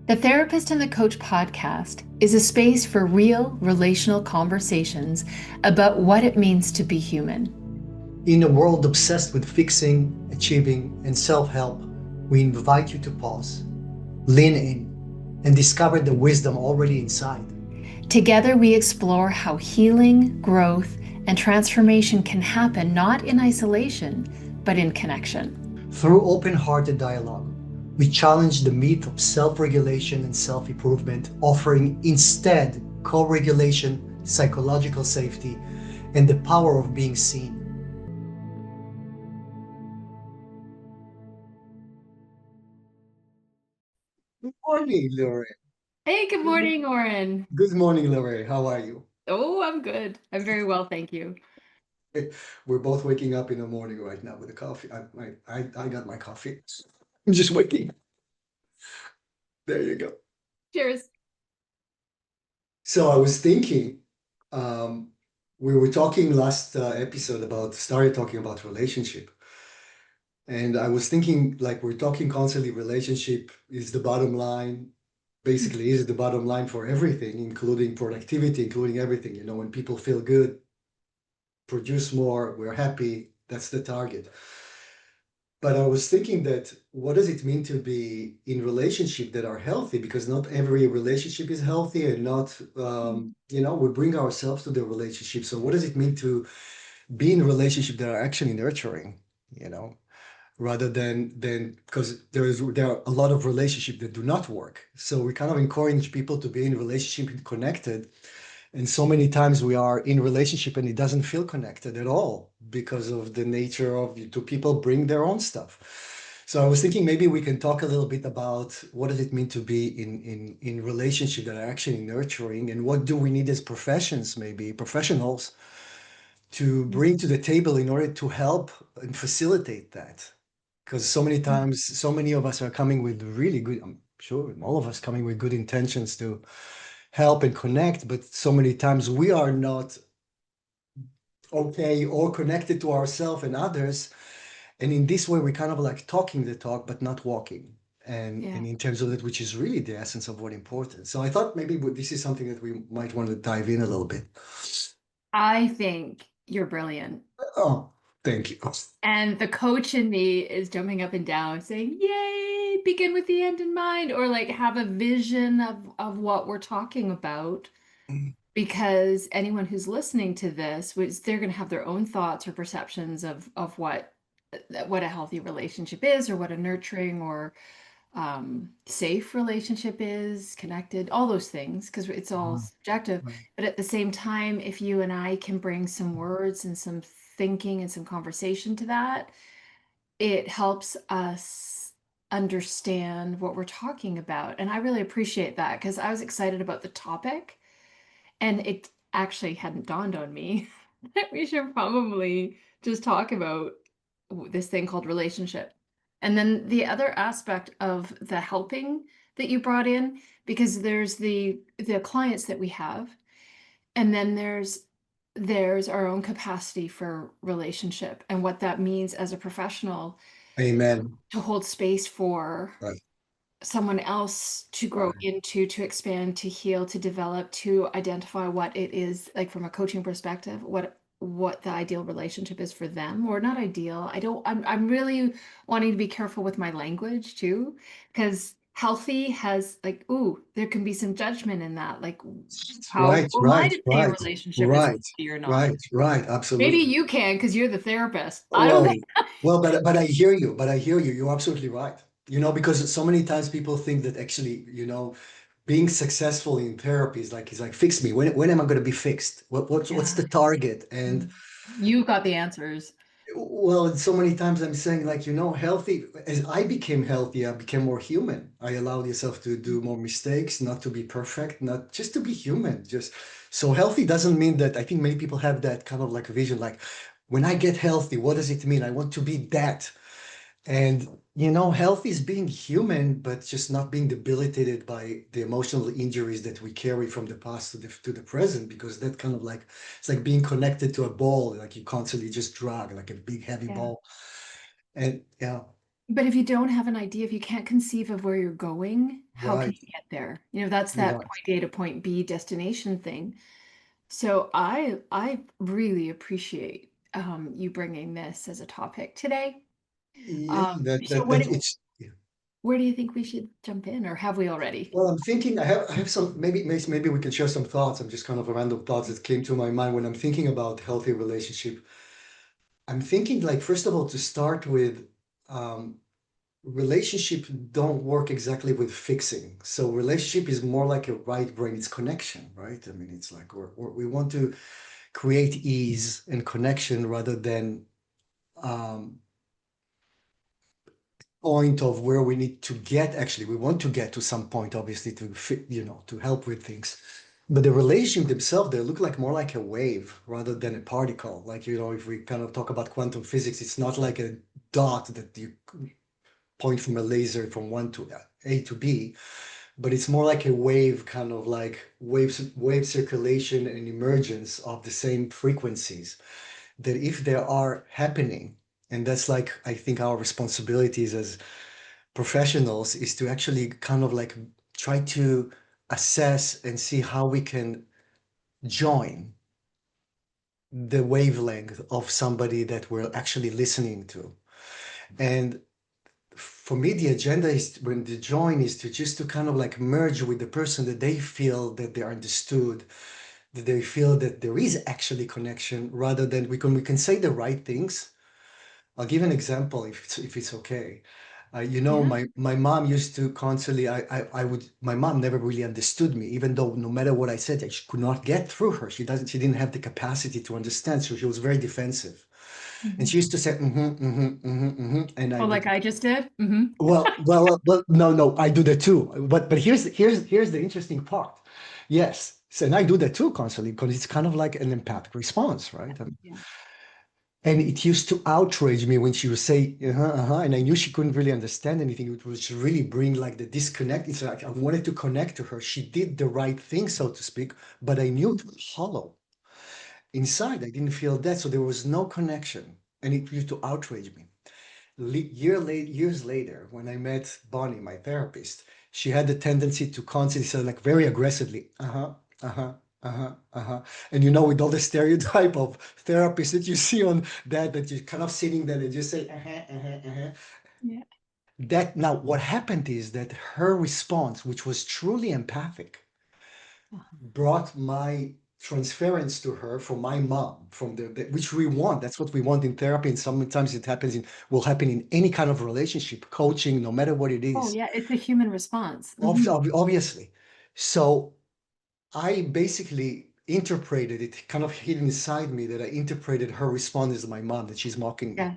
The Therapist and the Coach podcast is a space for real relational conversations about what it means to be human. In a world obsessed with fixing, achieving, and self help, we invite you to pause, lean in, and discover the wisdom already inside. Together, we explore how healing, growth, and transformation can happen not in isolation, but in connection. Through open hearted dialogue, we challenge the myth of self regulation and self improvement, offering instead co regulation, psychological safety, and the power of being seen. Good morning, Lerae. Hey, good morning, Oren. Good morning, Lerae. How are you? Oh, I'm good. I'm very well, thank you. We're both waking up in the morning right now with a coffee. I got my coffee. I'm just waking. There you go. Cheers. So I was thinking, um, we were talking last episode about started talking about relationship, and I was thinking like we're talking constantly. Relationship is the bottom line. Basically, is the bottom line for everything, including productivity, including everything. You know, when people feel good, produce more, we're happy. That's the target. But I was thinking that what does it mean to be in relationship that are healthy? Because not every relationship is healthy, and not we bring ourselves to the relationship. So what does it mean to be in relationship that are actually nurturing? You know, rather than because there are a lot of relationships that do not work. So we kind of encourage people to be in relationship and connected, and so many times we are in relationship and it doesn't feel connected at all because of the nature of two people bring their own stuff. So I was thinking maybe we can talk a little bit about what does it mean to be in relationship that are actually nurturing, and what do we need as professions, maybe professionals, to bring to the table in order to help and facilitate that. Because so many times, so many of us are coming with really good, I'm sure all of us coming with good intentions to help and connect, but so many times we are not okay or connected to ourselves and others. And in this way, we're kind of like talking the talk, but not walking. And Yeah. in terms of that, which is really the essence of what important. So I thought maybe this is something that we might want to dive in a little bit. I think you're brilliant. Oh, thank you. And the coach in me is jumping up and down saying, Yay, begin with the end in mind, or like have a vision of what we're talking about. Because anyone who's listening to this, they're going to have their own thoughts or perceptions of what a healthy relationship is, or what a nurturing or safe relationship is, connected, all those things, because it's all subjective. But at the same time, if you and I can bring some words and some thinking and some conversation to that, it helps us understand what we're talking about. And I really appreciate that because I was excited about the topic and it actually hadn't dawned on me that we should probably just talk about this thing called relationship. And then the other aspect of the helping that you brought in, because there's the clients that we have, and then there's our own capacity for relationship and what that means as a professional Amen. to hold space for Right. someone else to grow Right. into, to expand, to heal, to develop, to identify what it is like from a coaching perspective, what the ideal relationship is for them, or not ideal. I'm really wanting to be careful with my language too, because healthy has like, ooh, there can be some judgment in that. Like, how Right. am I Right. to say a Right. relationship is Right. healthy or not? Right. Right. Maybe Absolutely. you can because you're the therapist. I don't think. Well, but I hear you. But I hear you. You're absolutely right. You know, because so many times people think that actually, being successful in therapy is like fix me. When am I going to be fixed? What's Yeah. the target? And You've got the answers. well, so many times I'm saying like, healthy. As I became healthy, I became more human. I allowed yourself to do more mistakes, not to be perfect, not just to be human. Just so healthy doesn't mean that. I think many people have that kind of like vision, like when I get healthy, what does it mean? I want to be that. And health is being human, but just not being debilitated by the emotional injuries that we carry from the past to the present, because that kind of like it's like being connected to a ball, like you constantly just drag like a big heavy Yeah. ball. And yeah. But if you don't have an idea, if you can't conceive of where you're going, how can Right. you get there? That's You're that right. point A to point B destination thing. So I really appreciate you bringing this as a topic today. Yeah, So what it's yeah. where do you think we should jump in, or have we already? Well, I'm thinking I have some maybe we can share some thoughts. I'm just kind of random thoughts that came to my mind when I'm thinking about healthy relationship. I'm thinking like first of all to start with um, relationship don't work exactly with fixing. So relationship is more like a right brain. It's connection, right? I mean, it's like we want to create ease and connection rather than um, point of where we need to get. Actually, we want to get to some point, obviously, to fit, to help with things. But the relationship themselves, they look like more like a wave rather than a particle. Like, if we kind of talk about quantum physics, it's not like a dot that you point from a laser from one to A to B, but it's more like a wave, kind of like wave circulation and emergence of the same frequencies that if they are happening, and that's like I think our responsibilities as professionals is to actually kind of like try to assess and see how we can join the wavelength of somebody that we're actually listening to. And for me, the agenda is when the join is to just to kind of like merge with the person that they feel that they are understood, that they feel that there is actually connection rather than we can say the right things. I'll give an example if it's okay. Yeah. My mom used to constantly, my mom never really understood me, even though no matter what I said, I could not get through her. She didn't have the capacity to understand, so she was very defensive. And she Mhm. used to say, mm-hmm, mm-hmm, mm-hmm, mm-hmm. And I Oh, like would, I just did? Hmm. well, no, no, I do that too. But here's the interesting part. Yes. So, and I do that too constantly because it's kind of like an empathic response, right? Yeah. And it used to outrage me when she would say, and I knew she couldn't really understand anything. It would really bring like the disconnect. It's like I wanted to connect to her. She did the right thing, so to speak, but I knew it was hollow. Inside, I didn't feel that, so there was no connection. And it used to outrage me. Years later, when I met Bonnie, my therapist, she had the tendency to constantly say, like very aggressively, uh-huh, uh-huh. And with all the stereotype of therapists that you see on that you're kind of sitting there and just say, uh-huh. Yeah. That now what happened is that her response, which was truly empathic, Uh-huh. brought my transference to her from my mom, from which we want. That's what we want in therapy. And sometimes it will happen in any kind of relationship, coaching, no matter what it Oh, is, yeah, it's a human response. Hmm. obviously. So I basically interpreted it, kind of hid inside me that I interpreted her response as my mom, that she's mocking me. Yes.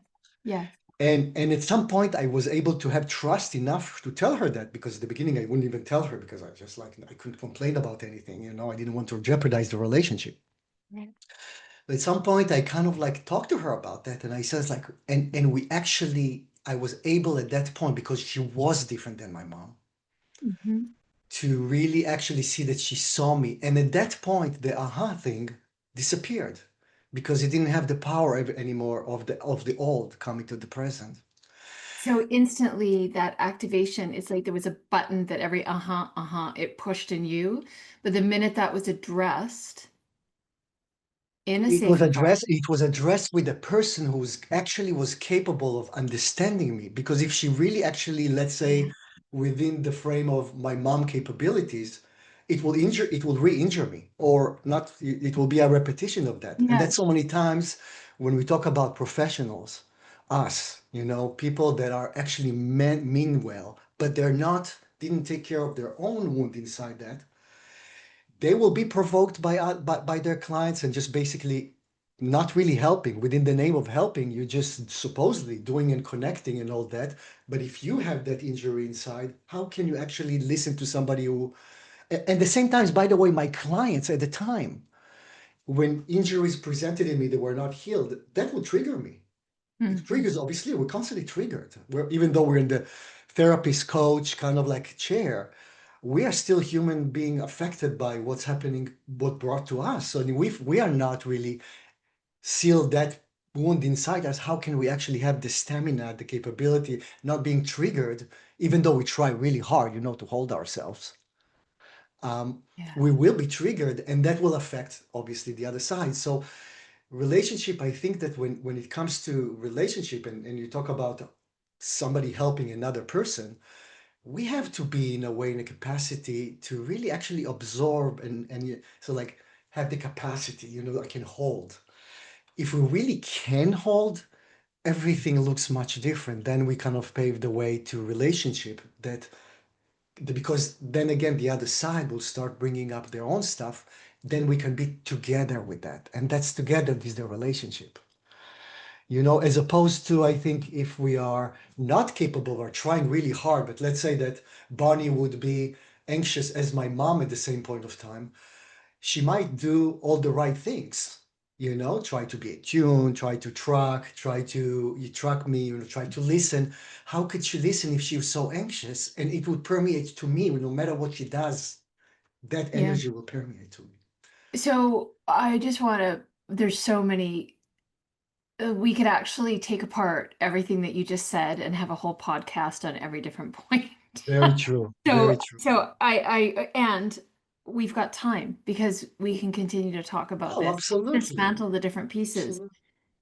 Yes. And at some point I was able to have trust enough to tell her that, because at the beginning I wouldn't even tell her because I just like I couldn't complain about anything, I didn't want to jeopardize the relationship. Right. But at some point I kind of like talked to her about that, and I says like, and we actually, I was able at that point, because she was different than my mom, Hmm. to really actually see that she saw me. And at that point the aha thing disappeared, because it didn't have the power anymore of the old coming to the present. So instantly that activation, it's like there was a button that every it pushed in you. But the minute that was addressed in a It safe was environment, addressed, it was addressed with a person who was capable of understanding me. Because if she really actually, let's yeah. say, within the frame of my mom capabilities, it will re-injure me, or not, it will be a repetition of that. And Yes. that's so many times when we talk about professionals, us, people that are actually mean well, but didn't take care of their own wound inside that. They will be provoked by their clients and just basically not really helping. Within the name of helping, you're just supposedly doing and connecting and all that. But if you have that injury inside, how can you actually listen to somebody who, and the same times, by the way, my clients at the time, when injuries presented in me that were not healed, that would trigger me. It Hmm. triggers, obviously, we're constantly triggered. Even though we're in the therapist coach kind of like chair, we are still human being affected by what's happening, what brought to us. So we are not really sealed that. wound inside us, how can we actually have the stamina, the capability, not being triggered, even though we try really hard, to hold ourselves? Um, Yeah. we will be triggered, and that will affect obviously the other side. So relationship, I think that when it comes to relationship and you talk about somebody helping another person, we have to be in a way in a capacity to really actually absorb so like have the capacity, that can hold. If we really can hold, everything looks much different. Then we kind of pave the way to relationship because then again the other side will start bringing up their own stuff. Then we can be together with that, and that's together is the relationship. As opposed to, I think, if we are not capable or trying really hard, but let's say that Bonnie would be anxious as my mom at the same point of time, she might do all the right things, try to be attuned, try to track, try to you track me, try to listen. How could she listen if she was so anxious? And it would permeate to me, no matter what she does, that Yeah. energy will permeate to me. So I just want to, there's so many, we could actually take apart everything that you just said and have a whole podcast on every different point. Very true. Very So, true. and we've got time because we can continue to talk about Oh, this, absolutely. dismantle the different pieces. Absolutely.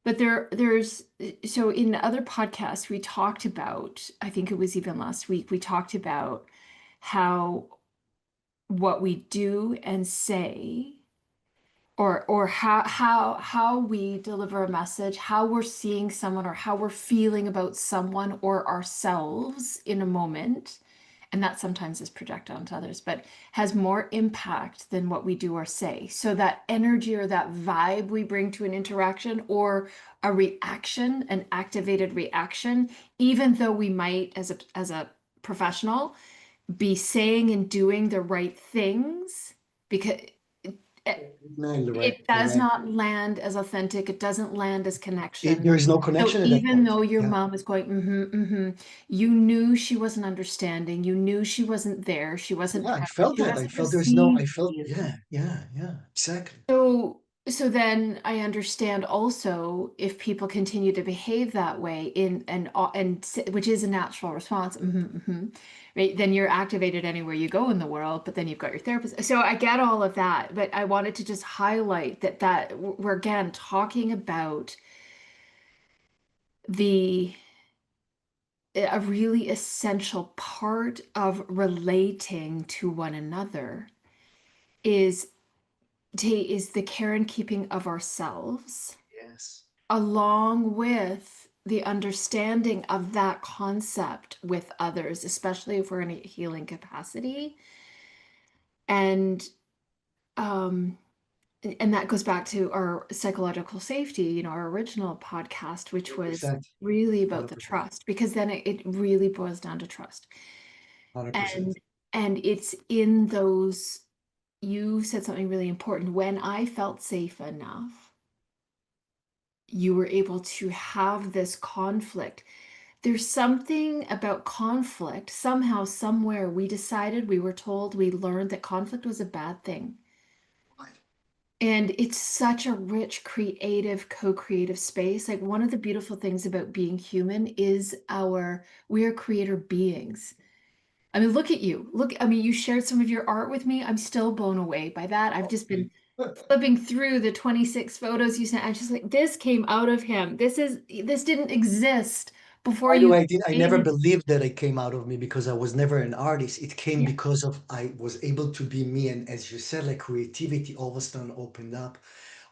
But so in other podcasts, we talked about, I think it was even last week, we talked about how what we do and say or how we deliver a message, how we're seeing someone or how we're feeling about someone or ourselves in a moment, and that sometimes is projected onto others, but has more impact than what we do or say. So that energy or that vibe we bring to an interaction or a reaction, an activated reaction, even though we might as a professional be saying and doing the right things, because Man, Lerae, it does Lerae. not land as authentic. It doesn't land as connection. There is no So connection at that even point. though your Yeah. mom is going, you knew she wasn't understanding. You knew she wasn't there. She wasn't Yeah, I present. felt She that. I wasn't felt there's no, receiving I felt, you. yeah, exactly. So then I understand also if people continue to behave that way which is a natural response, right? Then you're activated anywhere you go in the world, but then you've got your therapist. So I get all of that, but I wanted to just highlight that we're again talking about the a really essential part of relating to one another is is the care and keeping of ourselves Yes. along with the understanding of that concept with others, especially if we're in a healing capacity. And um and that goes back to our psychological safety, our original podcast, which was 100%. really about the 100%. trust, because then it really boils down to trust. 100%. And it's in those, you said something really important. When I felt safe enough, you were able to have this conflict. There's something about conflict. Somehow, somewhere, we decided, we were told, we learned that conflict was a bad thing. Right. And it's such a rich, creative, co-creative space. Like one of the beautiful things about being human is we are creator beings. I mean, look at you. Look, I mean, you shared some of your art with me. I'm still blown away by that. I've Oh, just been flipping through the 26 photos you sent. I'm just like, this came out of him. This didn't exist before by the you way, I never created. believed that it came out of me because I was never an artist. It came Yeah. because of I was able to be me. And as you said, like creativity all of a sudden opened up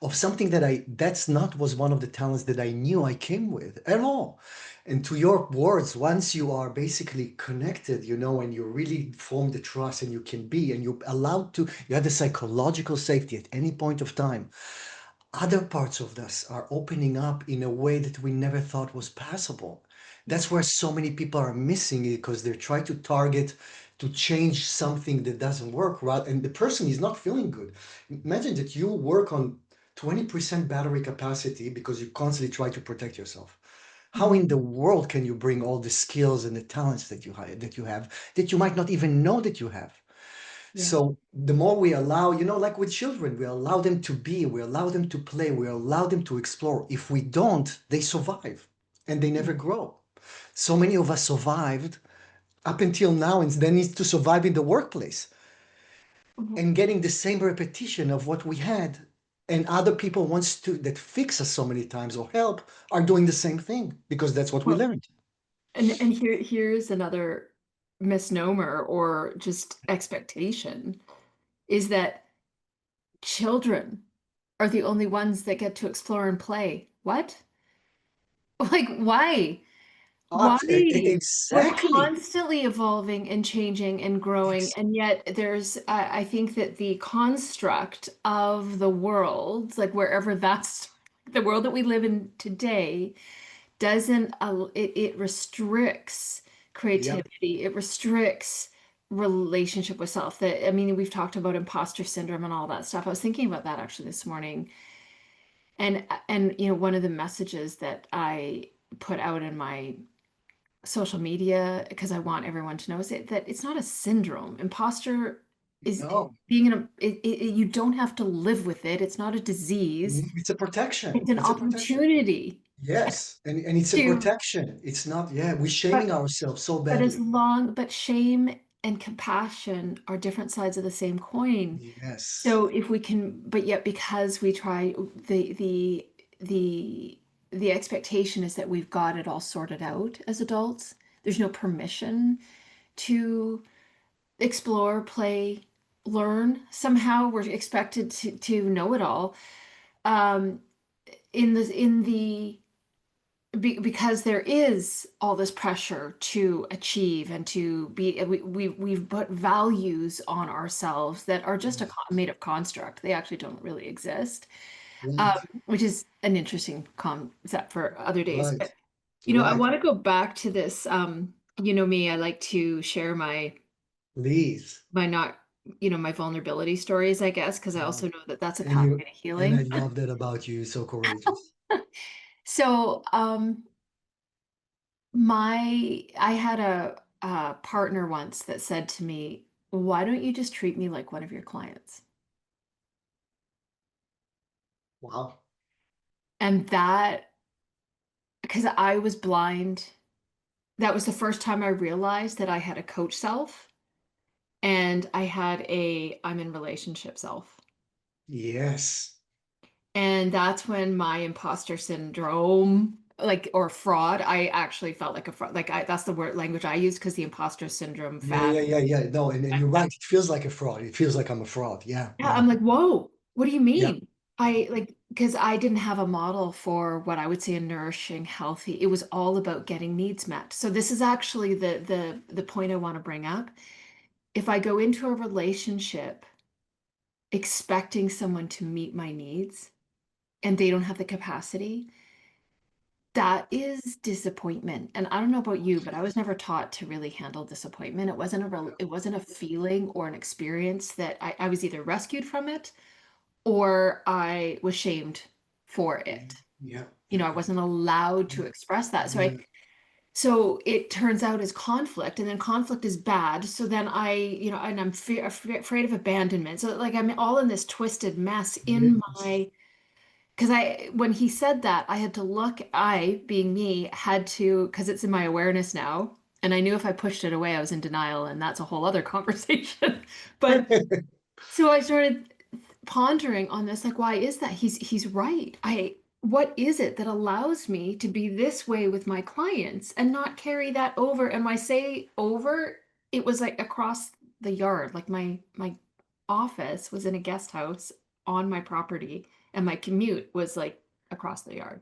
of something that's not was one of the talents that I knew I came with at all. And to your words, once you are basically connected, and you really form the trust and you can be and you're allowed to, you have the psychological safety at any point of time. Other parts of us are opening up in a way that we never thought was possible. That's Yeah. where so many people are missing it because they're trying to target to change something that doesn't work right, and the person is not feeling good. Imagine that you work on 20% battery capacity because you constantly try to protect yourself. How in the Mhm. world can you bring all the skills and the talents that you have that you might not even know that you have? Yeah. So the more we allow, like with children, we allow them to be, we allow them to play, we allow them to explore. If we don't, they survive and they never grow. So many of us survived up until now and then need to survive in the workplace Mhm. and getting the same repetition of what we had. And other people wants to that fix us so many times or help are doing the same thing because that's what we Well, learned. and here's another misnomer or just expectation is that children are the only ones that get to explore and play. What? Like, why? Why? We're Exactly. constantly evolving and changing and growing, Yes. and yet I think that the construct of the world, like wherever that's the world that we live in today, doesn't, it restricts Yep. creativity, it restricts relationship with self. That, I mean, we've talked about imposter syndrome and all that stuff. I was thinking about that actually this morning. And one of the messages that I put out in my social media because I want everyone to know is that it's not a syndrome. Imposter is No. being in you don't have to live with it. It's not a disease. It's a protection. It's an It's a protection. opportunity Yes. And it's a to, protection. It's not, yeah, we're shaming but ourselves so as badly. long, but shame and compassion are different sides of the same coin. Yes. So if we can, but yet because we try the the expectation is that we've got it all sorted out as adults. There's no permission to explore, play, learn. Somehow we're expected to know it all. Um, in the because there is all this pressure to achieve and to be, we've put values on ourselves that are just a Yes. made up construct. They actually don't really exist, um, Right. which is an interesting concept for other days. Right. But I Right. want to go back to this. You know me, I like to share Please. my not, my vulnerability stories, I guess, because I Wow. also know that that's a And pathway you to and I healing. love that about you. You're so courageous. So, I had a partner once that said to me, "Why don't you just treat me like one of your clients?" Wow. And that, because I was blind, that was the first time I realized that I had a coach self and I had a I'm in relationship self. Yes. And that's when my imposter syndrome, like, or fraud, I actually felt like a fraud. Like, that's the word language I use because the imposter syndrome Yeah, fad. yeah, yeah, yeah. No, and you're right. It feels like a fraud. It feels like I'm a fraud. Yeah, Yeah, yeah, I'm like, whoa, what do you yeah. mean? I like, because I didn't have a model for what I would say a nourishing, healthy. It was all about getting needs met. So this is actually the point I want to bring up. If I go into a relationship expecting someone to meet my needs and they don't have the capacity, that is disappointment. And I don't know about you, but I was never taught to really handle disappointment. It wasn't a feeling or an experience that I was either rescued from it or I was shamed for Yeah, it. yeah, yeah, I wasn't allowed to express that. yeah. So it turns out as conflict, and then conflict is bad. So then and I'm afraid of abandonment. So like I'm all in this twisted mess in Yes. my, because when he said that, I had to look, I, being me, had to, because it's in my awareness now. And I knew if I pushed it away, I was in denial, and that's a whole other conversation. But so I started pondering on this, like, why is that? He's right. What is it that allows me to be this way with my clients and not carry that over? And when I say over, it was like across the yard. Like my office was in a guest house on my property, and my commute was like across the yard.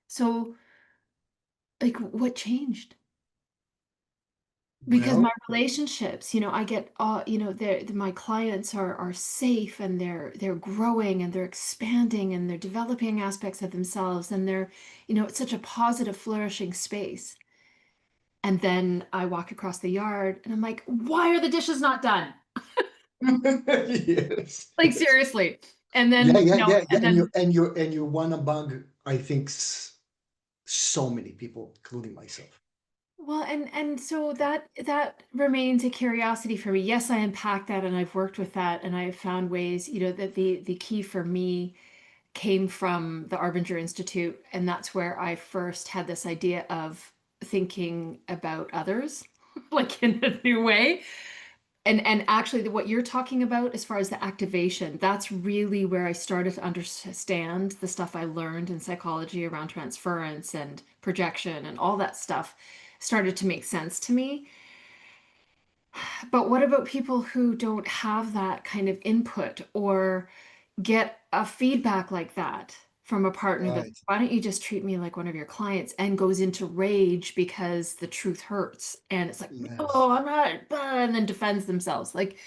So, like, what changed? Because my Well, relationships, I get my clients are safe, and they're growing, and they're expanding, and they're developing aspects of themselves, and it's such a positive, flourishing space. And then I walk across the yard and I'm like, why are the dishes not done? yes, Like, yes. seriously. And Yeah, then, yeah, yeah, yeah. and And you're then and you're and you're one among, I think, so many people, including myself. Well, and so that remains a curiosity for me. Yes, I unpack that and I've worked with that and I've found ways, that the key for me came from the Arbinger Institute, and that's where I first had this idea of thinking about others like in a new way. And actually what you're talking about as far as the activation, that's really where I started to understand the stuff I learned in psychology around transference and projection and all that stuff started to make sense to me. But what about people who don't have that kind of input or get a feedback like that from a partner that, Right. why don't you just treat me like one of your clients, and goes into rage because the truth hurts and it's like, Yes. oh, I'm not, and then defends themselves. Like,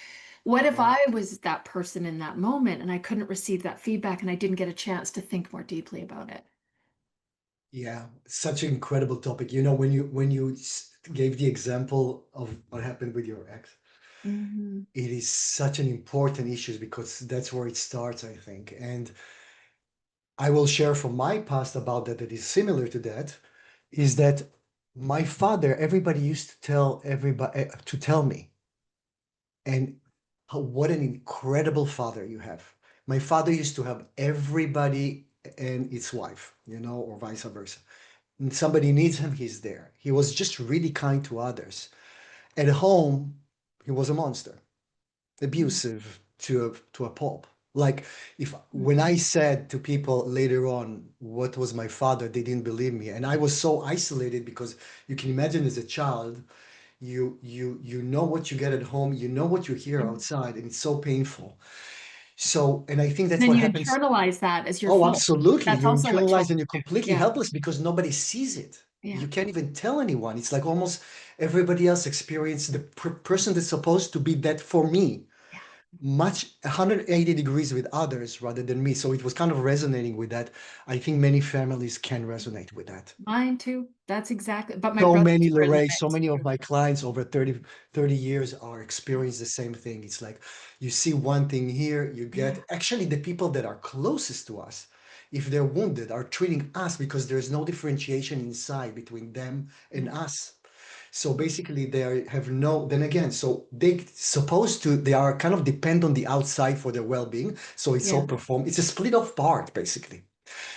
what if I Right. was that person in that moment and I couldn't receive that feedback and I didn't get a chance to think more deeply about it? Yeah, such an incredible topic. You know, when you gave the example of what happened with your ex, Hmm. it is such an important issue because that's where it starts, I think. And I will share from my past about that that is similar to that, is that my father, everybody used to tell everybody to tell me, and what an incredible father you have. My father used to have everybody and its wife, or vice versa. And somebody needs him, he's there. He was just really kind to others. At home, he was a monster, abusive to a pulp. Like, if when I Hmm. said to people later on what was my father, they didn't believe me, and I was so isolated because you can imagine as a child, you know what you get at home, you know what you hear And outside, and it's so painful. So, and I think that's then what you happens. internalize that as your Oh, fault. absolutely. That's You're also what internalized children and you're do. completely Yeah. helpless because nobody sees it. Yeah. You can't even tell anyone. It's like almost everybody else experienced the person that's supposed to be that for me, Yeah. much 180 degrees with others rather than me. So it was kind of resonating with that. I think many families can resonate with that. Mine too. That's exactly, but my So brothers many, were in the Lerae, so mix many of too. my clients over 30 years are Yeah. experience the same thing. It's like you see one thing here, you Yeah. get actually the people that are closest to us, if they're wounded, are treating us because there's no differentiation inside between them and Yeah. us. So basically they have no, then again, so they are kind of depend on the outside for their well-being. So it's all Yeah. it's a split off part, basically.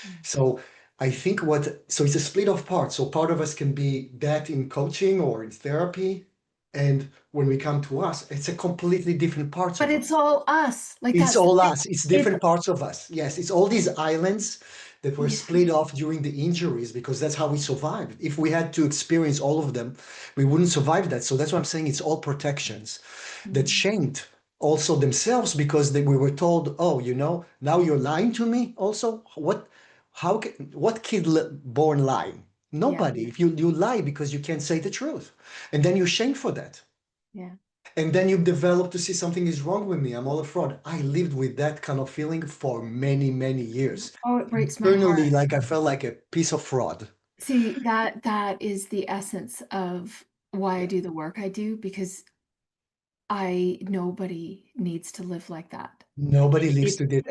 Yeah. So I think so it's a split of parts. So part of us can be that in coaching or in therapy. And when we come to us, it's a completely different parts But of it's us. all us. Like It's that's the all thing. us. It's It's different parts of us. Yes, it's all these islands that were yeah. split off during the injuries because that's how we survived. If we had to experience all of them, we wouldn't survive that. So that's why I'm saying it's all protections that Mhm. shamed also themselves because we were told, oh, now you're lying to me also. What kid born lying? Yeah. Nobody. If you lie because you can't say the truth, and then you're shamed for that. Yeah. And then you develop to see something is wrong with me. I'm all a fraud. I lived with that kind of feeling for many, many years. Oh, it breaks my Internally, heart. like I felt like a piece of fraud. See, that is the essence of why I Yeah. do the work I do, because nobody needs to live like that. Nobody lives It to this.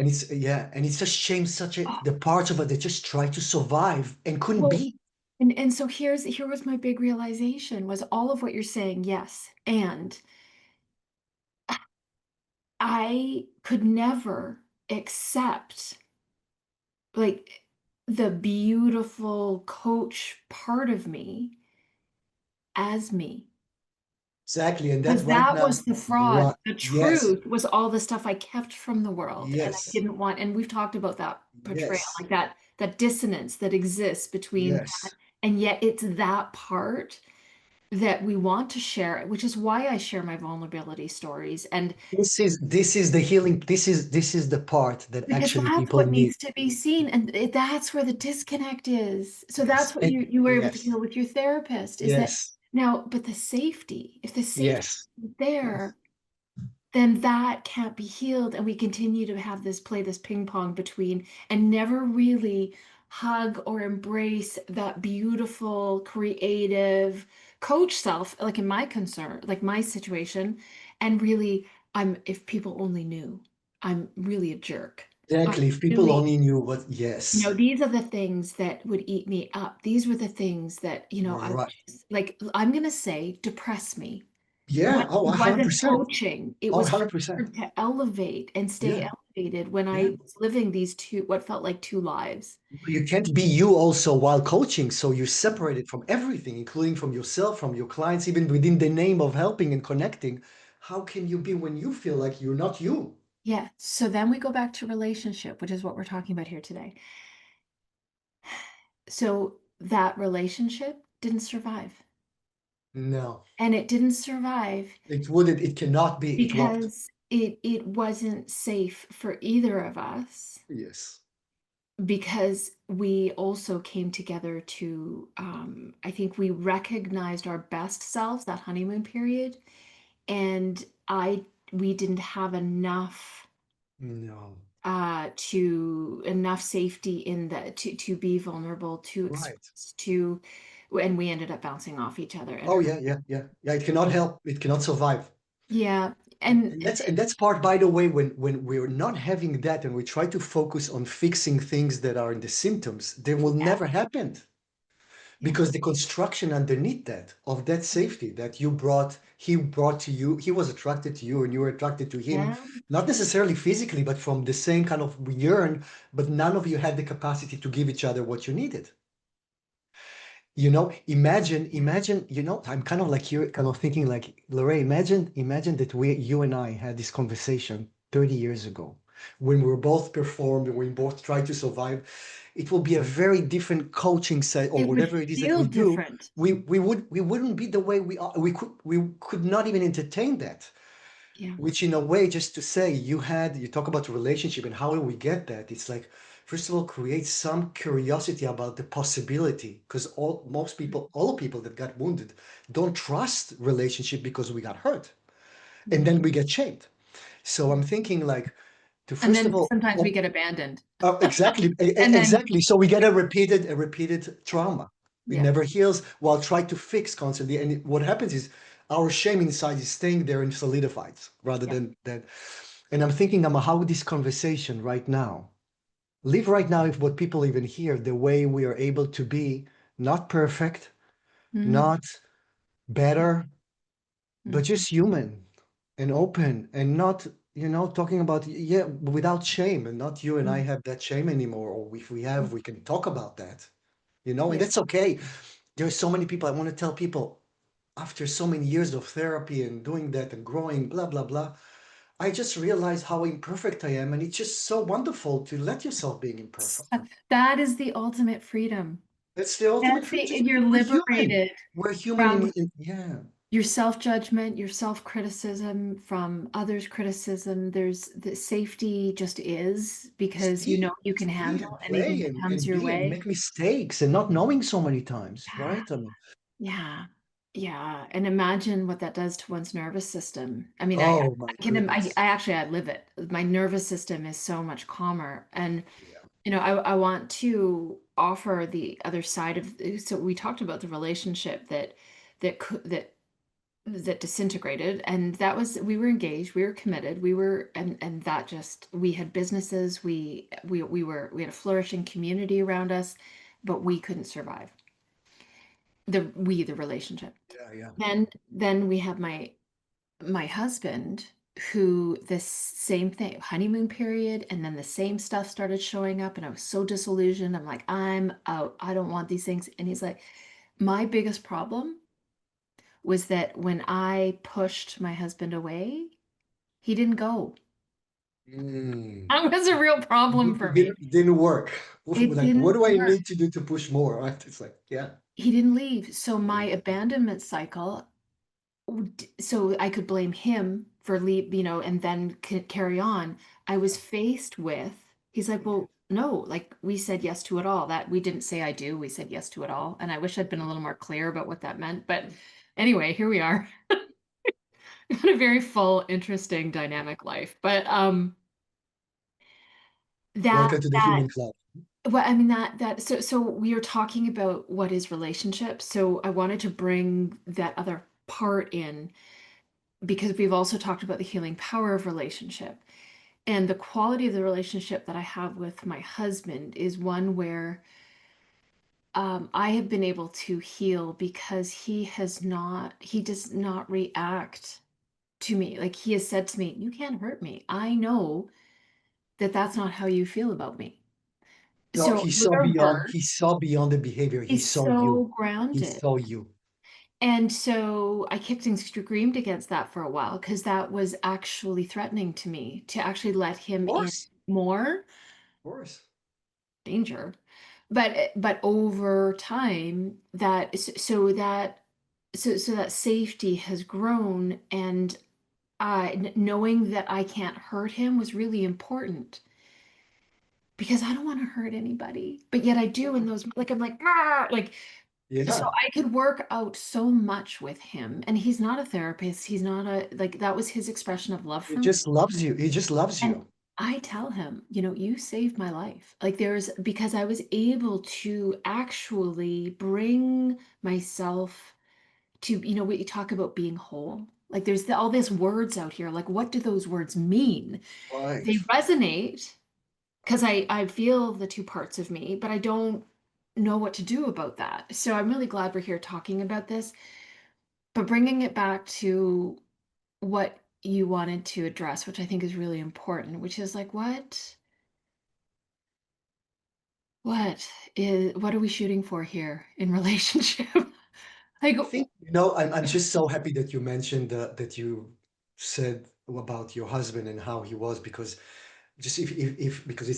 And it's just shame such oh, the parts of it that just try to survive and couldn't well, be. and so here was my big realization was all of what you're saying, yes. And I could never accept like the beautiful coach part of me as me. Exactly. And that Because right that now, was the fraud. right. The Yes. truth was all the stuff I kept from the world and I Yes. didn't want, and we've talked about that portrayal, Yes. like that dissonance that exists between that, Yes. and yet it's that part that we want to share, which is why I share my vulnerability stories. And This is the healing. This is the part that because actually that's people what need. needs to be seen, and that's where the disconnect is. So Yes. that's what And you were able to yes. heal with your therapist, is that Yes. now, but the safety, if the safety Yes. is Yes. there, then that can't be healed. And we continue to have this play this ping pong between and never really hug or embrace that beautiful, creative coach self, like in my concern, like my situation. And really, if people only knew, I'm really a jerk. But Exactly. If people really, only knew what, yes. these are the things that would eat me up. These were the things that, I would Right. just, like, I'm gonna say, depress me. Yeah. Oh, It wasn't 100%. coaching. It Oh, was 100%. hard to elevate and stay Yeah. elevated when Yeah. I was living these two, what felt like two lives. You can't be you also while coaching. So you're separated from everything, including from yourself, from your clients, even within the name of helping and connecting. How can you be when you feel like you're not you? Yeah. So then we go back to relationship, which is what we're talking about here today. So that relationship didn't survive. No, And it didn't survive it wouldn't, it cannot be, it won't. because it wasn't safe for either of us, Yes. because we also came together to, I think we recognized our best selves that honeymoon period, and I we didn't have enough, No. to enough safety in the to be vulnerable, to Right. express, to, and we ended up bouncing off each other and Oh hurt. yeah, yeah, yeah. Yeah, it cannot help. It cannot survive. Yeah. And, And and that's and that's part, by the way, when we're not having that and we try to focus on fixing things that are in the symptoms, they will yeah, never happen. yeah, Because the construction underneath that of that safety that he brought to you, he was attracted to you and you were attracted to him, yeah, not necessarily physically, but from the same kind of yearn, but none of you had the capacity to give each other what you needed. Imagine, I'm kind of like here, kind of thinking like, Lerae, imagine that you and I had this conversation 30 years ago when we were both performed and we both tried to survive. It will be a very different coaching set or it would whatever it is that feel we do. different. We wouldn't be the way we are. We could not even entertain that. Yeah. Which in a way, just to say, you talk about the relationship and how do we get that? It's like, first of all, create some curiosity about the possibility. Because all people that got wounded don't trust relationship because we got hurt. And Mhm. then we get shamed. So I'm thinking like to And first of then all, sometimes we get abandoned. exactly, And then, exactly. So we get a repeated trauma. It yeah, never heals while trying to fix constantly. And what happens is our shame inside is staying there and solidifies rather yeah. than that. And I'm thinking about how this conversation right now, live right now, if what people even hear, the way we are able to be not perfect, Mhm. not better, but Mhm. just human and open and not, talking about, yeah, without shame and not you and I Mhm. have that shame anymore. Or if we have, we can talk about that, and Yeah. that's okay. There's so many people I want to tell people after so many years of therapy and doing that and growing, blah, blah, blah. I just realized how imperfect I am. And it's just so wonderful to let yourself being imperfect. That is the ultimate freedom. It's the ultimate That's freedom. the, Just you're we're human. liberated We're human from yeah. your self-judgment, your self-criticism, from others' criticism. There's the safety just is, because you can Just be handle and anything play that and, comes and your be and way. make mistakes and not knowing so many times, Yeah. right? I mean, Yeah. Yeah. And imagine what that does to one's nervous system. I mean, oh my I goodness. actually, I live it. My nervous system is so much calmer. And, Yeah. I want to offer the other side of, so we talked about the relationship that could, that disintegrated, and that was, we were engaged, we were committed, and that just, we had businesses, we had a flourishing community around us, but we couldn't survive the relationship. Yeah, yeah. Then we have my husband, who, this same thing, honeymoon period, and then the same stuff started showing up, and I was so disillusioned. I'm like, I'm out. I don't want these things. And he's like, my biggest problem was that when I pushed my husband away, he didn't go. Mm. That was a real problem for me. It didn't work. It Like, what didn't do I work. need to do to push more? Right? It's like, yeah. He didn't leave. So my Yeah. abandonment cycle, so I could blame him for leave, and then carry on. I was faced with, he's like, well, no, like, we said yes to it all. That we didn't say I do, we said yes to it all. And I wish I'd been a little more clear about what that meant. But anyway, here we are. Got a very full, interesting, dynamic life. But that Welcome to the that human club. well, I mean, so we are talking about what is relationship. So I wanted to bring that other part in, because we've also talked about the healing power of relationship. And the quality of the relationship that I have with my husband is one where I have been able to heal because he does not react to me. Like he has said to me, "You can't hurt me. I know that that's not how you feel about me." No, So we're hurt. he saw beyond the behavior. He He's saw you. so He grounded. saw you. And so I kicked and screamed against that for a while because that was actually threatening to me to actually let Of him in course. more Of course. danger. But over time that so that safety has grown, and knowing that I can't hurt him was really important because I don't want to hurt anybody, but yet I do in those like I'm like "Ah!" like so Yeah. I could work out so much with him, and he's not a therapist. He's not a like that was his expression of love He for me. just loves you. He just loves And you. I tell him, you saved my life. Like there's because I was able to actually bring myself to, we talk about being whole. Like there's all these words out here. Like what do those words mean? Right. They resonate because I feel the two parts of me, but I don't know what to do about that. So I'm really glad we're here talking about this, but bringing it back to what you wanted to address, which I think is really important, which is like what are we shooting for here in relationship? Like, I think, I'm just so happy that you mentioned that you said about your husband and how he was, because just if because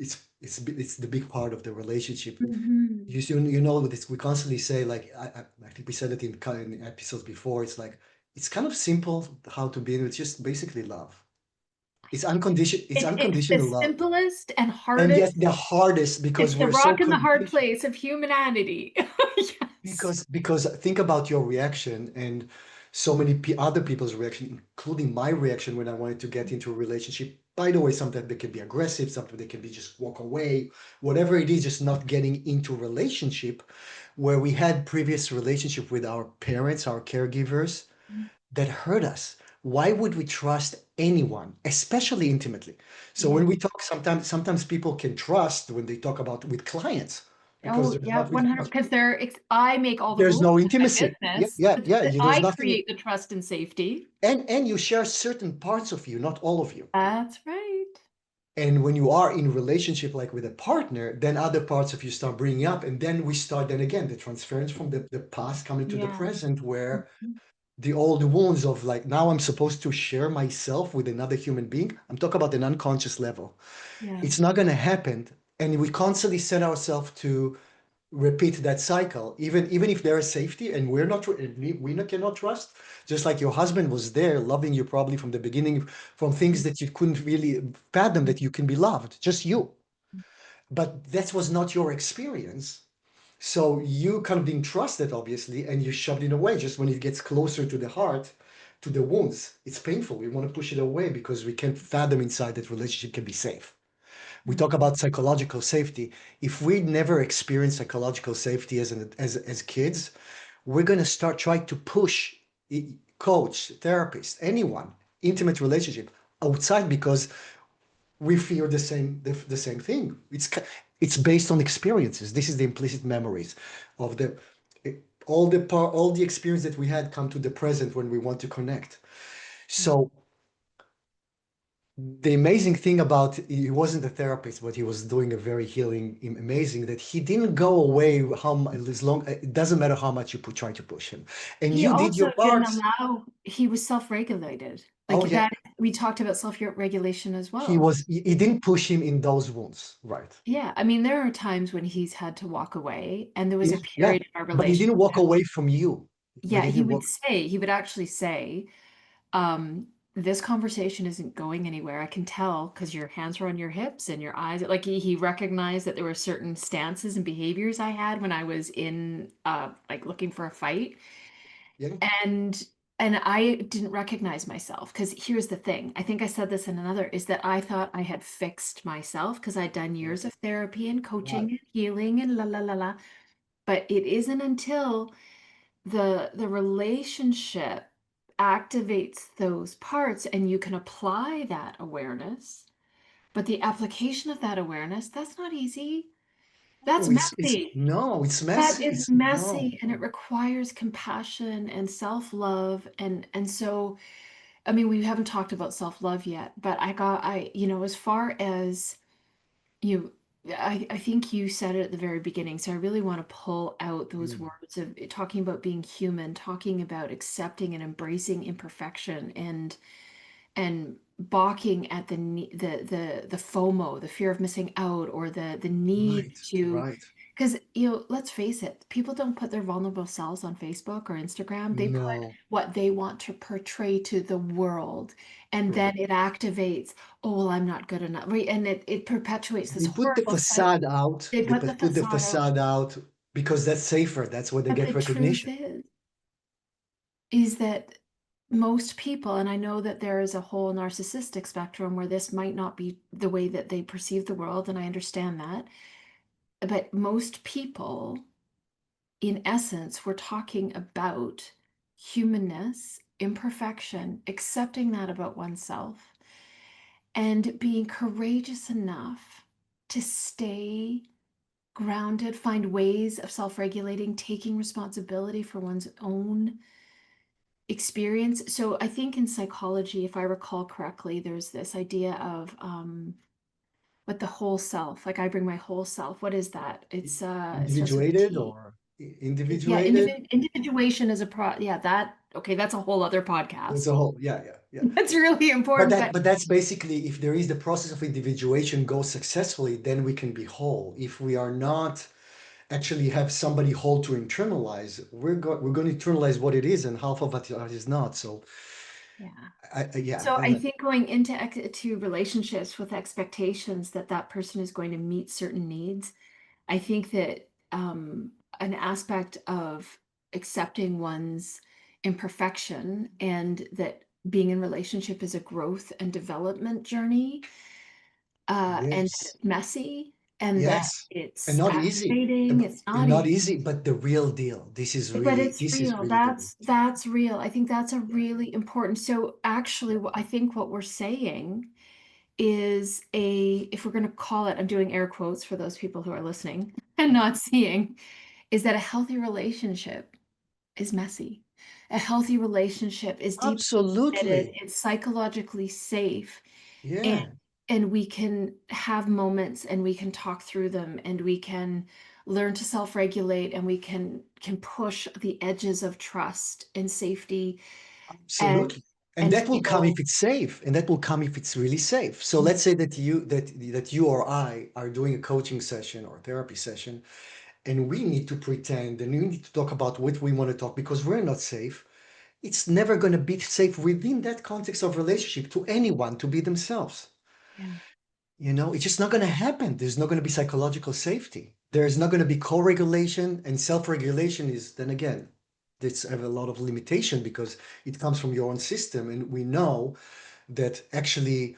it's the big part of the relationship. mhm. You know this, we constantly say, like, I think we said it in episodes before. It's like it's kind of simple how to be, it's just basically love. It's It's the unconditional love. simplest and And hardest. yet the hardest, because It's the we're so rock in the hard conditioned. place of humanity. Yes. Because think about your reaction and so many other people's reaction, including my reaction when I wanted to get into a relationship. By the way, sometimes they can be aggressive, sometimes they can be just walk away, whatever it is, just not getting into a relationship where we had previous relationship with our parents, our caregivers that hurt us. Why would we trust anyone, especially intimately? So Yeah. when we talk, sometimes people can trust when they talk about with clients because Oh, there's yeah, not 100 because I make all the there's rules no in my intimacy. Yeah, business. yeah, yeah. There's I nothing, create the trust and safety. and you share certain parts of you, not all of you. That's right. And when you are in relationship like with a partner, then other parts of you start bringing up, and then we start then again the transference from the past coming to the Yeah. present, where Mhm. the old wounds of like now I'm supposed to share myself with another human being. I'm talking about an unconscious level. Yeah. It's not going to happen, and we constantly set ourselves to repeat that cycle, even if there is safety and we cannot trust, just like your husband was there loving you probably from the beginning, from things that you couldn't really fathom that you can be loved, just you, but that was not your experience. So you kind of didn't trust it, obviously, and you shoved it away. Just when it gets closer to the heart, to the wounds, it's painful. We want to push it away because we can't fathom inside that relationship can be safe. We talk about psychological safety. If we never experience psychological safety as kids, we're going to start trying to push coach, therapist, anyone, intimate relationship outside because we fear the same thing. It's based on experiences. This is the implicit memories of the all the experience that we had come to the present when we want to connect. So the amazing thing about he wasn't a therapist, but he was doing a very healing, amazing that he didn't go away as long. It doesn't matter how much try to push him, and He you did your also didn't parts. allow, he was self-regulated. Oh Like yeah, that, we talked about self-regulation as he well. was. He didn't push him in those wounds, right? Yeah, I mean, there are times when he's had to walk away, and there was Yeah, a yeah. period in our But he relationship. didn't walk away from you. But Yeah, he didn't walk. he would actually say, this conversation isn't going anywhere. I can tell because your hands are on your hips and your eyes. Like he recognized that there were certain stances and behaviors I had when I was in like looking for a fight. Yeah, And I didn't recognize myself because here's the thing. I think I said this in another is that I thought I had fixed myself because I'd done yeah, years of therapy and right. coaching and healing and la la la la. But it isn't until the relationship. activates those parts, and you can apply that awareness. But the application of that awareness, that's not easy. That's Oh, it's messy. no, it's That messy. is It's no, messy, and it requires compassion and self-love. And so, I mean, we haven't talked about self-love yet, but as far as you, I think you said it at the very beginning. So I really want to pull out those mm, words of talking about being human, talking about accepting and embracing imperfection, and balking at the FOMO, the fear of missing out, or the need right, to, right. because let's face it, people don't put their vulnerable selves on Facebook or Instagram. They put No, what they want to portray to the world, and then correct. it activates, oh well, I'm not good enough. Right? And it perpetuates this They put the horrible cycle. facade out. They They put the put the facade out. facade out because that's safer. That's where they But the get truth recognition. is that most people, and I know that there is a whole narcissistic spectrum where this might not be the way that they perceive the world, and I understand that, but most people, in essence, we're talking about humanness, imperfection, accepting that about oneself, and being courageous enough to stay grounded, find ways of self regulating, taking responsibility for one's own experience. So I think in psychology, if I recall correctly, there's this idea of what the whole self, like I bring my whole self. What is that? It starts with a Individuated T. or Yeah, individuated. individuation is yeah, that okay, that's a whole other That's podcast. a whole, yeah, yeah, yeah. That's really important, but But that's basically if there is the process of individuation goes successfully, then we can be whole. If we are not actually have somebody whole to internalize, we're going to internalize what it is, and half of it is not. So yeah. yeah, So I and think going into to relationships with expectations that that person is going to meet certain needs, I think that an aspect of accepting one's imperfection, and that being in relationship is a growth and development journey, and that yes, it's messy, and that yes, and it's not easy, activating. It's and not not easy, easy, but the real deal. but it's This is real. really the real deal. That's real. I think that's a Yeah, really important. So actually, yeah. I think what we're saying is if we're going to call it, I'm doing air quotes for those people who are listening and not seeing, is that a healthy relationship is messy. A healthy relationship is deeply committed, Absolutely. it's psychologically safe, and Yeah, we can have moments, and we can talk through them, and we can learn to self-regulate, and we can push the edges of trust and safety, and absolutely. And that will come feel if it's safe, and that will come if it's really safe. So let's say that you or I are doing a coaching session or therapy session, and we need to pretend and we need to talk about what we want to talk because we're not safe. It's never going to be safe within that context of relationship to anyone to be themselves. yeah. It's just not going to happen. There's not going to be psychological safety. There's not going to be co-regulation, and self-regulation is then again, it's have a lot of limitation because it comes from your own system. And we know that actually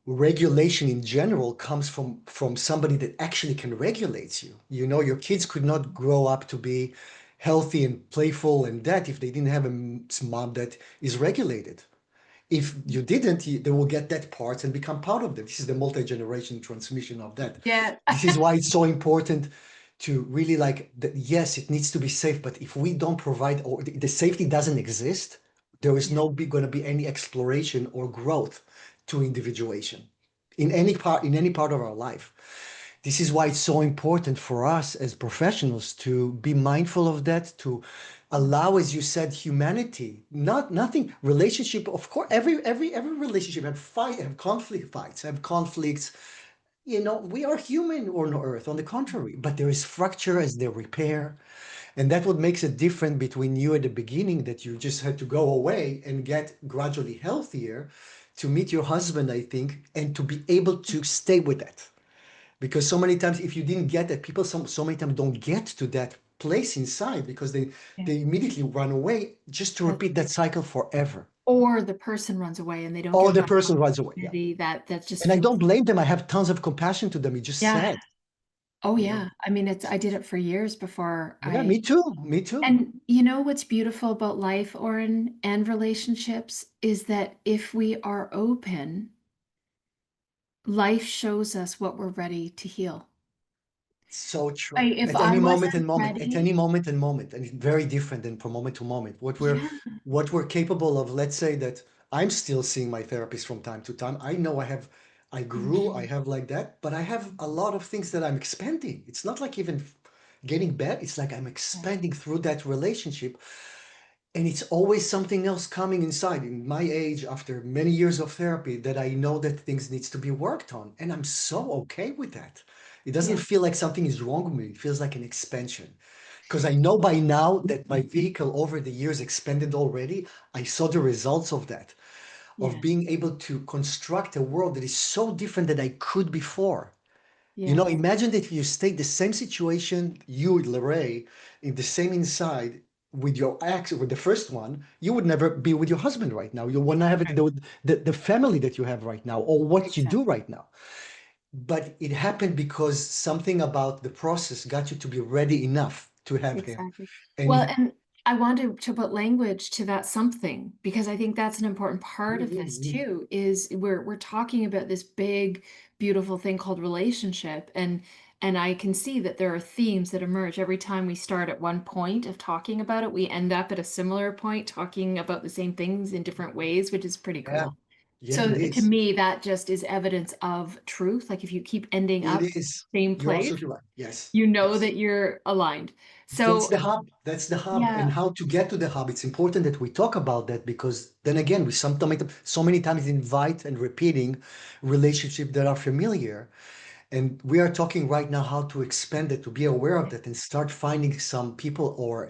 regulation in general comes from somebody that actually can regulate you. Your kids could not grow up to be healthy and playful and that if they didn't have a mom that is regulated. If you didn't, they will get that part and become part of them. This is the multi-generation transmission of that. Yeah. This is why it's so important to really like that. Yes, it needs to be safe, but if we don't provide or the safety doesn't exist, there is Yeah. no going to be any exploration or growth to individuation in any part of our life. This is why it's so important for us as professionals to be mindful of that, to allow, as you said, humanity, not nothing, relationship, of course, every relationship have conflict fights, have conflicts. We are human on earth, on the contrary, but there is fracture as they repair. And that what makes it different between you at the beginning, that you just had to go away and get gradually healthier to meet your husband, I think, and to be able to stay with that. Because so many times, if you didn't get that, people so many times don't get to that place inside because they Yeah. they immediately run away just to That's repeat that right. cycle forever. Or the person runs away and they don't Or give the that person runs away. Yeah. opportunity, that just And I feels, don't blame them. I have tons of compassion to them. You just yeah, said. Oh Yeah. yeah. I mean, I did it for years before Yeah, me too. Me too. and you know what's beautiful about life, Oren, and relationships is that if we are open, life shows us what we're ready to heal. So true. If At I any moment wasn't and moment, at any ready, moment and moment, and it's very different than from moment to moment. yeah. What we're capable of, let's say that I'm still seeing my therapist from time to time. I know I grew, I Mhm. have like that, but I have a lot of things that I'm expanding. It's not like even getting better. It's like I'm Yeah. expanding through that relationship. And it's always something else coming inside in my age after many years of therapy that I know that things needs to be worked on. And I'm so okay with that. It doesn't Yeah. feel like something is wrong with me. It feels like an expansion. Because I know by now that my vehicle over the years expanded already. I saw the results of that, of Yeah. being able to construct a world that is so different than I could before. You know, Yes. imagine that if you stay the same situation, you, Lerae, in the same inside with your ex, with the first one, you would never be with your husband right now. You would not have it, Right. the family that you have right now, or what you do Exactly. right now. But it happened because something about the process got you to be ready enough to have him. Exactly. And Well, and I wanted to put language to that something because I think that's an important part of this too, is we're talking about this big, beautiful thing called relationship. And I can see that there are themes that emerge every time we start at one point of talking about it. We end up at a similar point talking about the same things in different ways, which is pretty yeah, cool. yeah, So it to is. me, that just is evidence of truth. Like if you keep ending up It is. same You're place, absolutely right. Yes, you know yes. that you're aligned. That's So the hub. That's the hub. yeah. And how to get to the hub. It's important that we talk about that because then again, we sometimes so many times invite and repeating relationships that are familiar. And we are talking right now how to expand it, to be aware of that and start finding some people or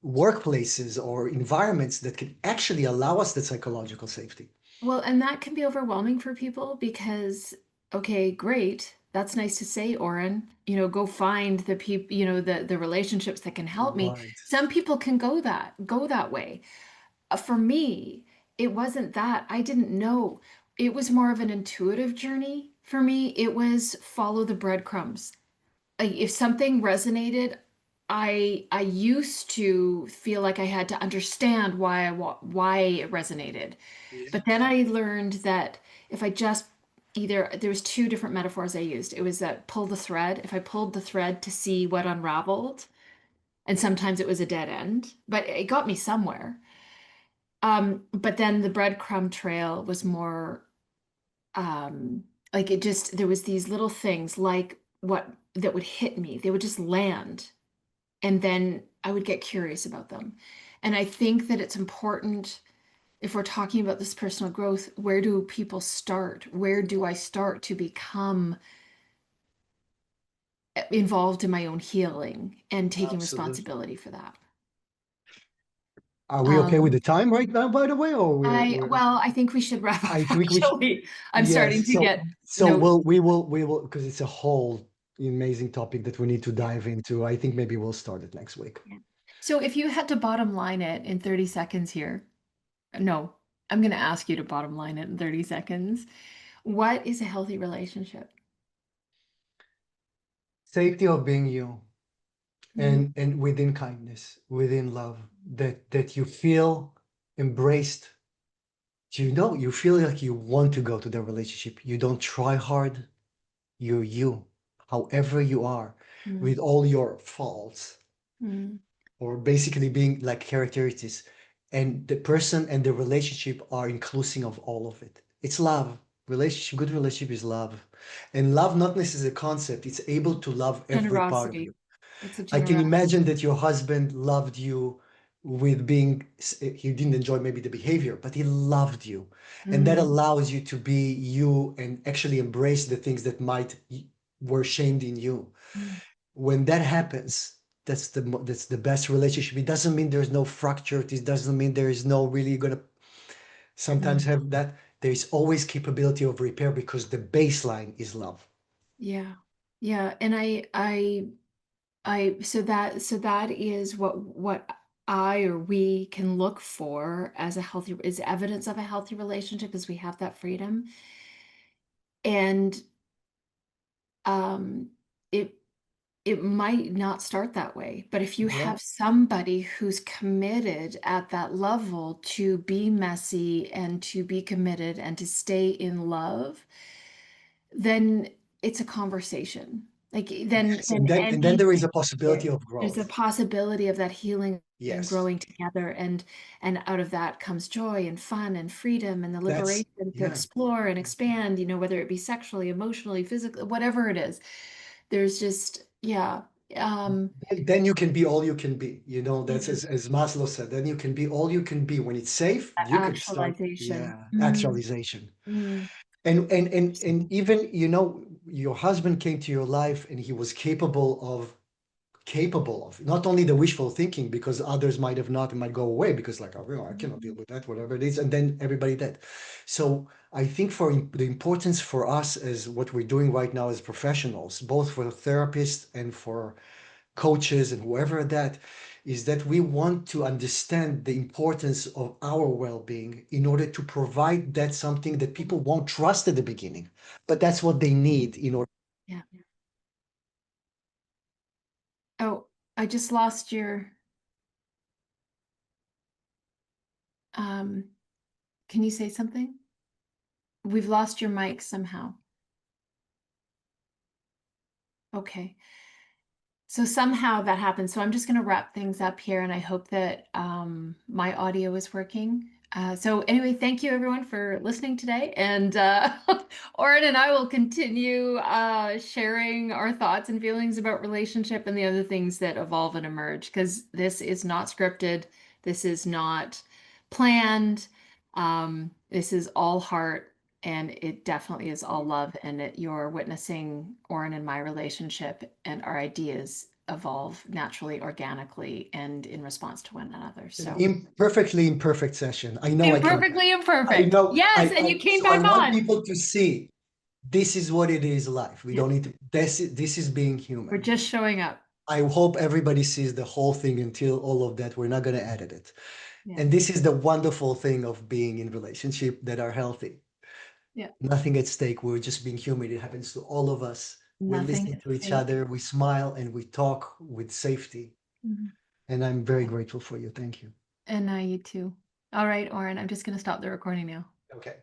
workplaces or environments that can actually allow us that psychological safety. Well, and that can be overwhelming for people because, okay, great. That's nice to say, Oren. Go find the people, the relationships that can help me. Right. Some people can go that way. For me, it wasn't that. I didn't know. It was more of an intuitive journey for me. It was follow the breadcrumbs. Like if something resonated, I used to feel like I had to understand why it resonated. But then I learned that if I just either there was two different metaphors I used. It was that pull the thread. If I pulled the thread to see what unraveled, and sometimes it was a dead end, but it got me somewhere. But then the breadcrumb trail was more like it just there was these little things like what that would hit me. They would just land, and then I would get curious about them. And I think that it's important if we're talking about this personal growth, where do people start? Where do I start to become involved in my own healing and taking Absolutely. responsibility for that? Are we okay with Um, the time right now, by the way, or I think we should wrap up I think we should, actually. I'm starting yes. to get So notes. we will because it's a whole amazing topic that we need to Yeah. dive into. I think maybe we'll start it next week. Yeah. So if you had to bottom line it in 30 seconds here, no, I'm going to ask you to bottom line it in 30 seconds. What is a healthy relationship? Safety of being you Mm, and within kindness, within love, that you feel embraced. You feel like you want to go to the relationship. You don't try hard. You're you, however you are, mm, with all your faults, mm, or basically being like characteristics. And the person and the relationship are inclusive of all of it. It's love. Relationship, good relationship is love. And love not necessarily a concept, it's able to love every part of you. generosity. It's a I can generosity. imagine that your husband loved you with being, he didn't enjoy maybe the behavior, but he loved you. And that Mm, allows you to be you and actually embrace the things that were shamed in you. mm, When that happens, that's the best relationship. It doesn't mean there's no fracture. It doesn't mean there is no really gonna sometimes mm. have that. There is always capability of repair because the baseline is love. Yeah. Yeah. And so that is what I or we can look for as a healthy is evidence of a healthy relationship is we have that freedom. And it it might not start that way, but if you Yeah. have somebody who's committed at that level to be messy and to be committed and to stay in love, then it's a conversation. Like Yes. then And then there is a anything possibility there, of there's a growth. possibility of that healing and Yes. growing together, and out of that comes joy and fun and freedom and the That's, liberation to yeah. explore and expand, whether it be sexually, emotionally, physically, whatever it is. There's just, yeah. Um, And then you can be all you can be. That's yeah, as Maslow said, then you can be all you can be. When it's safe, that you can start, actualization. yeah, actualization. Mm, And even, your husband came to your life and he was capable of not only the wishful thinking, because others might have not and might go away because like, oh, I cannot deal mm, with that, whatever it is, and then everybody did. So I think for the importance for us as what we're doing right now as professionals, both for therapists and for coaches and whoever that is, that we want to understand the importance of our well-being in order to provide that something that people won't trust at the beginning, but that's what they need in order. yeah. Oh, I just lost your, um, can you say something? We've lost your mic somehow. Okay. So somehow that happened. So I'm just going to wrap things up here, and I hope that my audio is working. So anyway, thank you everyone for listening today, and Oren and I will continue sharing our thoughts and feelings about relationship and the other things that evolve and emerge, because this is not scripted, this is not planned, this is all heart. And it definitely is all love, and you're witnessing Oren and my relationship, and our ideas evolve naturally, organically, and in response to one another. An So perfectly imperfect session. I know I can. imperfectly I imperfect. know. Yes, and you came So I back want on. people to see this is what it is life. We Yeah, don't need to. This is being we're human. just showing up. I hope everybody sees the whole thing until all of that. We're not going to edit it. Yeah, And this is the wonderful thing of being in relationship that are healthy. yeah. Nothing at stake. We're just being human. It happens to all of us. We Nothing listen at to each stake. other. We smile and we talk with safety. Mhm. And I'm very grateful for you. Thank you. And now you too. All right, Oren, I'm just going to stop the recording now. Okay.